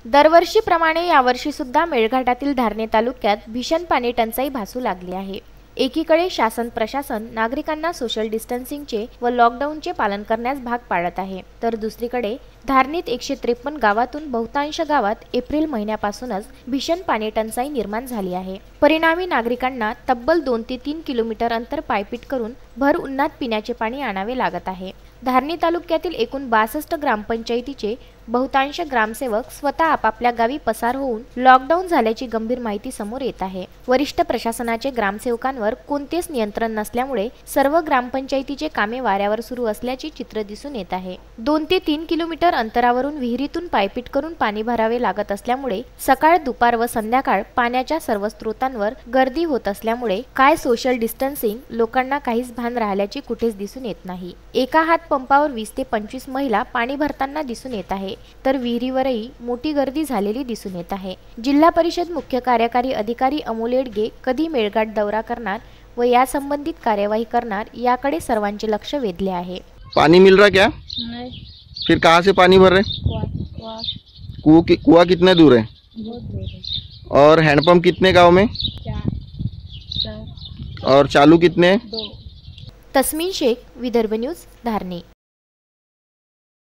दरवर्षीप्रमाणे यावर्षी सुद्धा मेळघाटातील धारणे तालुक्यात भीषण पाणी टंचाई भासू लागली आहे। एकीकडे शासन प्रशासन नागरिकांना सोशल डिस्टन्सिंगचे व लॉकडाऊनचे पालन करण्यास भाग पाडत आहे, तर दुसरीकडे धारणीत 153 गावातून बहुतांश गावात एप्रिल महिन्यापासूनच भीषण पाणी टंचाई निर्माण झाली आहे। परिणामी नागरिकांना तब्बल 2 ते 3 किलोमीटर अंतर पायपीट करून भर उन्हात पिण्याचे पाणी आणावे लागत आहे। धारणी तालुक्यातील एकूण 62 ग्रामपंचायतीचे बहुतांश ग्रामसेवक स्वतः आपापल्या गावी पसार होऊन लॉकडाऊन झाल्याची गंभीर माहिती समोर येत आहे। वरिष्ठ प्रशासनाचे ग्रामसेवकांवर कोणतेच नियंत्रण नसल्यामुळे सर्व ग्रामपंचायतीचे कामे वाऱ्यावर सुरू असल्याचे चित्र दिसून येत आहे। 2 ते 3 किलोमीटर अंतरावरून विहिरीतून पायपीट करून पाणी भरावे लागत असल्यामुळे सकाळ, दुपार व संध्याकाळ पाण्याच्या सर्व स्रोतांवर गर्दी होत असल्यामुळे काय सोशल डिस्टन्सिंग लोकांना काहीच भान राहिल्याचे कुठेच दिसून येत नाही। एका हात पंपावर 20 ते 25 महिला पाणी भरताना दिसून येत आहे, तर विहिरीवरही मोठी गर्दी झालेली दिसून येत आहे। जिल्हा परिषद मुख्य कार्यकारी अधिकारी अमोल येडगे कधी मेळघाट दौरा करणार व या संबंधित कार्यवाही करणार याकडे सर्वांचे लक्ष वेधले आहे। पानी मिल रहा क्या? नहीं। फिर कहाँ से पानी भर रहे? कुआं कितने दूर है? बहुत दूर है। और हैंडपंप कितने गांव में? 4 और चालू कितने? 2। तस्मीन शेख, विदर्भ न्यूज, धारणी।